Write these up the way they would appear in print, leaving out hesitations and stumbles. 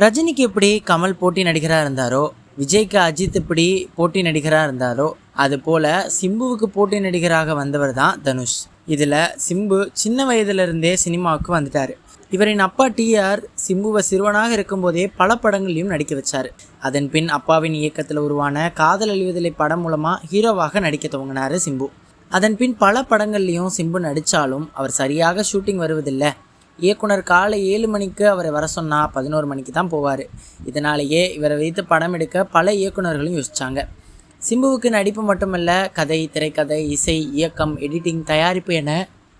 ரஜினிக்கு எப்படி கமல் போட்டி நடிகராக இருந்தாரோ, விஜய்க்கு அஜித் எப்படி போட்டி நடிகராக இருந்தாரோ, அதுபோல் சிம்புவுக்கு போட்டி நடிகராக வந்தவர் தான் தனுஷ். இதில் சிம்பு சின்ன வயதிலிருந்தே சினிமாவுக்கு வந்துட்டார். இவரின் அப்பா டிஆர் சிம்புவை சிறுவனாக இருக்கும்போதே பல படங்கள்லையும் நடிக்க வச்சார். அதன் பின் அப்பாவின் இயக்கத்தில் உருவான காதல் அழிவதில்லை படம் மூலமாக ஹீரோவாக நடிக்க துவங்கினார் சிம்பு. அதன் பின் பல படங்கள்லையும் சிம்பு நடித்தாலும் அவர் சரியாக ஷூட்டிங் வருவதில்லை. இயக்குனர் காலை 7 மணிக்கு அவரை வர சொன்னால் 11 மணிக்கு தான் போவார். இதனாலேயே இவரை வைத்து படம் எடுக்க பல இயக்குநர்களும் யோசித்தாங்க. சிம்புவுக்கு நடிப்பு மட்டுமல்ல, கதை, திரைக்கதை, இசை, இயக்கம், எடிட்டிங், தயாரிப்பு என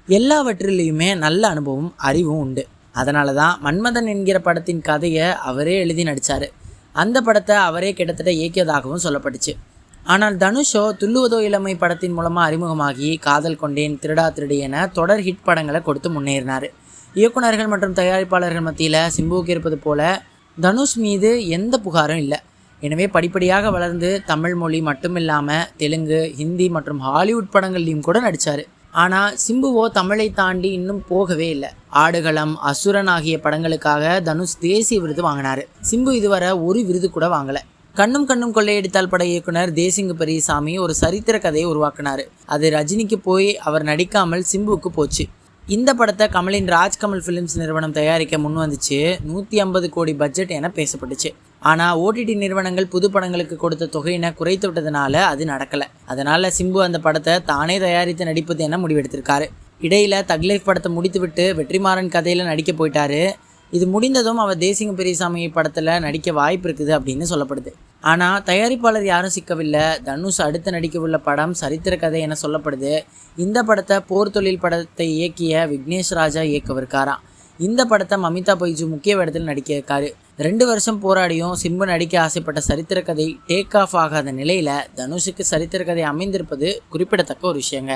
எல்லாவற்றிலையுமே நல்ல அனுபவம், அறிவும் உண்டு. அதனால தான் மன்மதன் என்கிற படத்தின் கதையை அவரே எழுதி நடித்தார். அந்த படத்தை அவரே கிட்டத்தட்ட இயக்கியதாகவும் சொல்லப்பட்டுச்சு. ஆனால் தனுஷோ துள்ளுவதோ இளமை படத்தின் மூலமாக அறிமுகமாகி காதல் கொண்டேன், திருடா திருடி என தொடர் ஹிட் படங்களை கொடுத்து முன்னேறினார். இயக்குநர்கள் மற்றும் தயாரிப்பாளர்கள் மத்தியில் சிம்புவுக்கு இருப்பது போல தனுஷ் மீது எந்த புகாரும் இல்லை. எனவே படிப்படியாக வளர்ந்து தமிழ் மொழி மட்டுமில்லாமல் தெலுங்கு, ஹிந்தி மற்றும் ஹாலிவுட் படங்கள்லையும் கூட நடித்தார். ஆனால் சிம்புவோ தமிழை தாண்டி இன்னும் போகவே இல்லை. ஆடுகளம், அசுரன் ஆகிய படங்களுக்காக தனுஷ் தேசிய விருது வாங்கினார். சிம்பு இதுவரை ஒரு விருது கூட வாங்கலை. கண்ணும் கண்ணும் கொள்ளையடித்தால் பட இயக்குனர் தேசிங்கு பெரியசாமி ஒரு சரித்திர கதையை உருவாக்கினார். அது ரஜினிக்கு போய் அவர் நடிக்காமல் சிம்புவுக்கு போச்சு. இந்த படத்தை கமலின் ராஜ்கமல் ஃபிலிம்ஸ் நிறுவனம் தயாரிக்க முன் வந்துச்சு. 150 கோடி பட்ஜெட் என பேசப்பட்டுச்சு. ஆனால் ஓடிடி நிறுவனங்கள் புது படங்களுக்கு கொடுத்த தொகையினை குறைத்து விட்டதுனால அது நடக்கலை. அதனால் சிம்பு அந்த படத்தை தானே தயாரித்து நடிப்பது என முடிவெடுத்திருக்காரு. இடையில் தக் லைஃப் படத்தை முடித்துவிட்டு வெற்றிமாறன் கதையில் நடிக்க போயிட்டாரு. இது முடிந்ததும் அவர் தேசிங்க பெரியசாமி படத்தில் நடிக்க வாய்ப்பு இருக்குது அப்படின்னு சொல்லப்படுது. ஆனால் தயாரிப்பாளர் யாரும் சிக்கவில்லை. தனுஷ் அடுத்து நடிக்க உள்ள படம் சரித்திர கதை என சொல்லப்படுது. இந்த படத்தை போர் தொழில் படத்தை இயக்கிய விக்னேஷ் ராஜா இயக்கவிருக்காராம். இந்த படத்தை மமிதா பைஜு முக்கிய வேடத்தில் நடிக்க இருக்காரு. 2 வருஷம் போராடியும் சிம்பு நடிக்க ஆசைப்பட்ட சரித்திர கதை டேக் ஆஃப் ஆகாத நிலையில் தனுஷுக்கு சரித்திர கதை அமைந்திருப்பது குறிப்பிடத்தக்க ஒரு விஷயங்க.